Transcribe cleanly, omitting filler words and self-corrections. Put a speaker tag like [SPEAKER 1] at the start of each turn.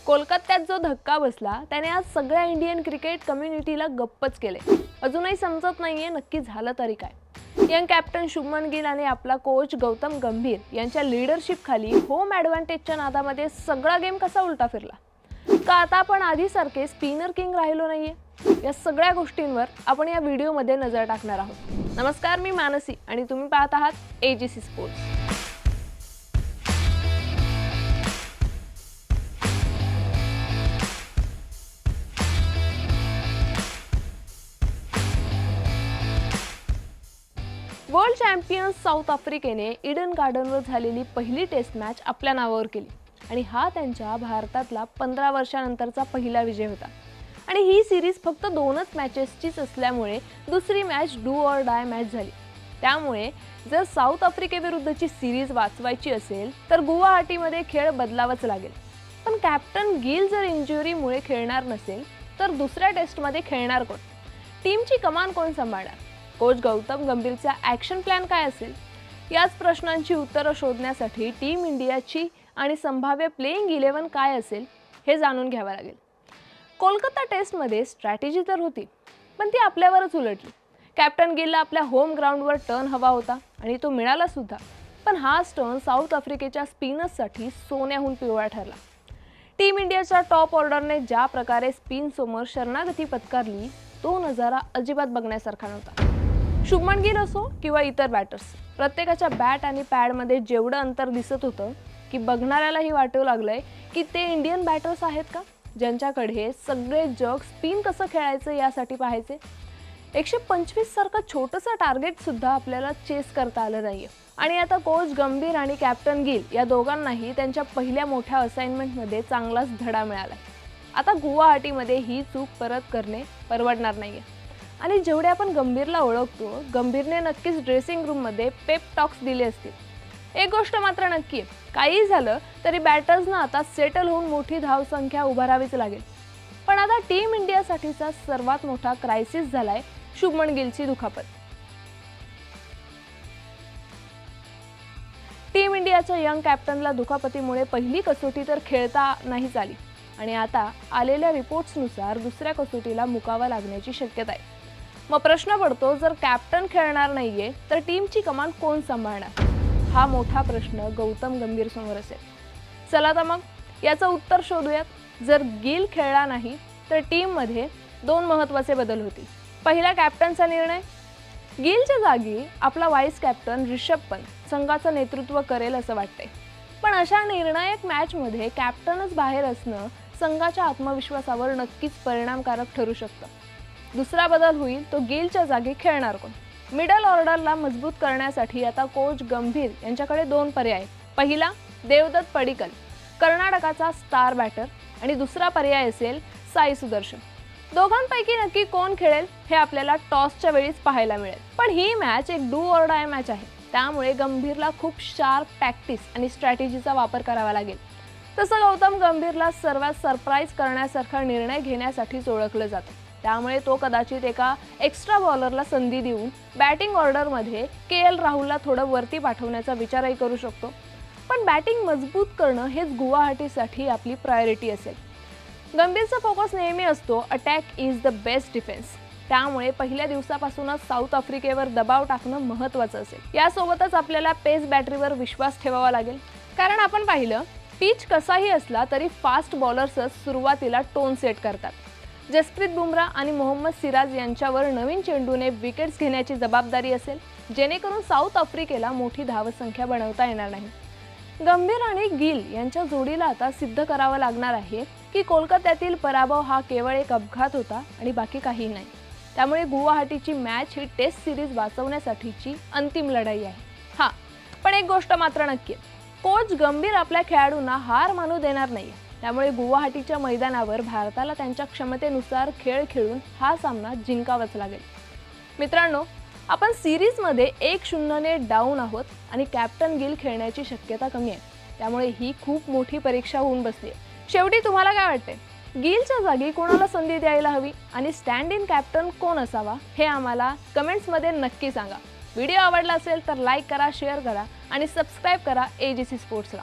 [SPEAKER 1] कोलकात्यात जो धक्का बसला त्याने आज सगळ्या इंडियन क्रिकेट कम्युनिटीला गप्पच केले। अजूनही समजत नाहीये नक्की झालं तरी काय। यंग कॅप्टन शुभमन गिल आणि आपला कोच गौतम गंभीर यांच्या लीडरशिप खाली होम ॲडव्हान्टेजच्या नादामध्ये सगळा गेम कसा उलटा फिरला का आता आपण आधीसारखे स्पिनर किंग राहिलो नाहीये। या सगळ्या गोष्टींवर आपण या व्हिडिओमध्ये नजर टाकणार आहोत। नमस्कार, मी मानसी आणि तुम्ही पाहत आहात AGC sports. World champions South आफ्रिकेने ईडन गार्डनवर झालेली पहिली टेस्ट मॅच आपल्या नावावर केली आणि हा त्यांच्या भारतातला 15 वर्षांनंतरचा पहिला विजय होता। आणि ही सिरीज फक्त 2च मॅचेसचीच असल्यामुळे दुसरी match do or die match झाली। त्यामुळे जर साऊथ आफ्रिकेविरुद्धची सिरीज वाचवायची असेल तर गुवाहाटीमध्ये खेळ बदलावाच लागेल। पण कॅप्टन गिल जर इंजुरीमुळे खेळणार नसेल तर दुसऱ्या टेस्टमध्ये खेळणार कोण? टीमची कमान कोण सांभाळणार? कोच गौतम गंभीरचा ॲक्शन प्लॅन काय असेल? याच प्रश्नांची उत्तरं शोधण्यासाठी टीम इंडियाची आणि संभाव्य प्लेइंग 11 काय असेल हे जाणून घ्यावं लागेल। कोलकाता टेस्टमध्ये स्ट्रॅटेजी तर होती, पण ती आपल्यावरच उलटली। कॅप्टन गिलला आपल्या होम ग्राउंडवर टर्न हवा होता आणि तो मिळाला सुद्धा, पण हाच टर्न साऊथ आफ्रिकेच्या स्पिनर्ससाठी सोन्याहून पिवळा ठरला। टीम इंडियाच्या टॉप ऑर्डरने ज्या प्रकारे स्पिनसमोर शरणागती पत्करली तो नजारा अजिबात बघण्यासारखा नव्हता। शुभमन गिल असो किंवा इतर बॅटर्स, प्रत्येकाच्या बॅट आणि पॅडमध्ये जेवढं अंतर दिसत होतं की बघणाऱ्यालाही वाटू लागलंय की ते इंडियन बॅटर्स आहेत का, ज्यांच्याकडे सगळे जग स्पिन कसं खेळायचं यासाठी पाहायचे। 125 सारखं छोटंसं टार्गेट सुद्धा आपल्याला चेस करता आलं नाहीये। आणि आता कोच गंभीर आणि कॅप्टन गिल या दोघांनाही त्यांच्या पहिल्या मोठ्या असाइनमेंटमध्ये चांगलाच धडा मिळाला। आता गुवाहाटीमध्ये ही चूक परत करणे परवडणार नाहीये। आणि जेवढे आपण गंभीरला ओळखतो, गंभीरने नक्कीच ड्रेसिंग रूममध्ये पेप टॉक्स दिले असतील। एक गोष्ट मात्र नक्की आहे, काही झालं तरी बॅटर्सना आता सेटल होऊन मोठी धावसंख्या उभारावीच लागेल। पण आता टीम इंडियासाठीचा सर्वात मोठा क्रायसिस झालाय शुभमन गिलची दुखापत। टीम इंडियाच्या यंग कॅप्टनला दुखापतीमुळे पहिली कसोटी तर खेळता नाहीच आली आणि आता आलेल्या रिपोर्ट्सनुसार दुसऱ्या कसोटीला मुकावा लागण्याची शक्यता आहे। मग प्रश्न पडतो, जर कॅप्टन खेळणार नाहीये तर टीमची कमान कोण सांभाळणार? हा मोठा प्रश्न गौतम गंभीर समोर असेल। चला तर मग याचं उत्तर शोधूयात। जर गिल खेळला नाही तर टीममध्ये 2 महत्त्वाचे बदल होतील। पहिला, कॅप्टनचा निर्णय। गिलच्या जागी आपला व्हाईस कॅप्टन ऋषभ पंत संघाचं नेतृत्व करेल असं वाटतंय। पण अशा निर्णायक मॅचमध्ये कॅप्टनच बाहेर असणं संघाच्या आत्मविश्वासावर नक्कीच परिणामकारक ठरू शकतं। दुसरा बदल होईल तो गिलच्या जागी खेळणार कोण। मिडल ऑर्डरला मजबूत करण्यासाठी आता कोच गंभीर यांच्याकडे 2 पर्याय आहेत। पहिला, देवदत्त पडिक्कल, कर्नाटकाचा स्टार बॅटर, आणि दुसरा पर्याय असेल साई सुदर्शन। दोघांपैकी नक्की कोण खेळेल हे आपल्याला टॉसच्या वेळीच पाहायला मिळेल। पण ही मॅच एक डू ऑर डाय मॅच आहे, त्यामुळे गंभीरला खूप शार्प टॅक्टिक्स आणि स्ट्रॅटेजीचा वापर करावा लागेल। तसं गौतम गंभीरला सर्वात सरप्राईज करण्यासारखा निर्णय घेण्यासाठीच ओळखलं जातं। त्यामुळे तो कदाचित एका एक्स्ट्रा बॉलरला संधी देऊन बॅटिंग ऑर्डरमध्ये KL राहुलला थोडं वरती पाठवण्याचा विचारही करू शकतो। पण बॅटिंग मजबूत करणं हेच गुवाहाटीसाठी आपली प्रायोरिटी असेल। गंभीरचा फोकस नेहमी असतो attack is the best defence. त्यामुळे पहिल्या दिवसापासूनच साऊथ आफ्रिकेवर दबाव टाकणं महत्त्वाचं असेल। यासोबतच आपल्याला पेस बॅटरीवर विश्वास ठेवावा लागेल, कारण आपण पाहिलं पिच कसाही असला तरी फास्ट बॉलर्सच सुरुवातीला टोन सेट करतात। जसप्रीत बुमराह आणि मोहम्मद सिराज यांच्यावर नवीन चेंडूने विकेट्स घेण्याची जबाबदारी असेल, जेणेकरून साऊथ आफ्रिकेला मोठी धावसंख्या बनवता येणार नाही। गंभीर आणि गिल यांच्या जोडीला आता सिद्ध करावं लागणार आहे की कोलकात्यातील पराभव हा केवळ एक अपघात होता आणि बाकी काही नाही। त्यामुळे गुवाहाटीची मॅच ही टेस्ट सिरीज वाचवण्यासाठीची अंतिम लढाई आहे। हां, पण एक गोष्ट मात्र नक्की आहे, कोच गंभीर आपल्या खेळाडूंना हार मानू देणार नाही। त्यामुळे गुवाहाटीच्या मैदानावर भारताला त्यांच्या क्षमतेनुसार खेळ खेळून हा सामना जिंकावाच लागेल। मित्रांनो, आपण सिरीजमध्ये 1-0ने डाऊन आहोत आणि कॅप्टन गिल खेळण्याची शक्यता कमी आहे। त्यामुळे ही खूप मोठी परीक्षा होऊन बसली आहे। शेवटी तुम्हाला काय वाटते, गिलच्या जागी कोणाला संधी द्यायला हवी आणि स्टँड इन कॅप्टन कोण असावा हे आम्हाला कमेंट्समध्ये नक्की सांगा। व्हिडिओ आवडला असेल तर लाईक करा, शेअर करा आणि सबस्क्राईब करा एजीसी स्पोर्ट्सला।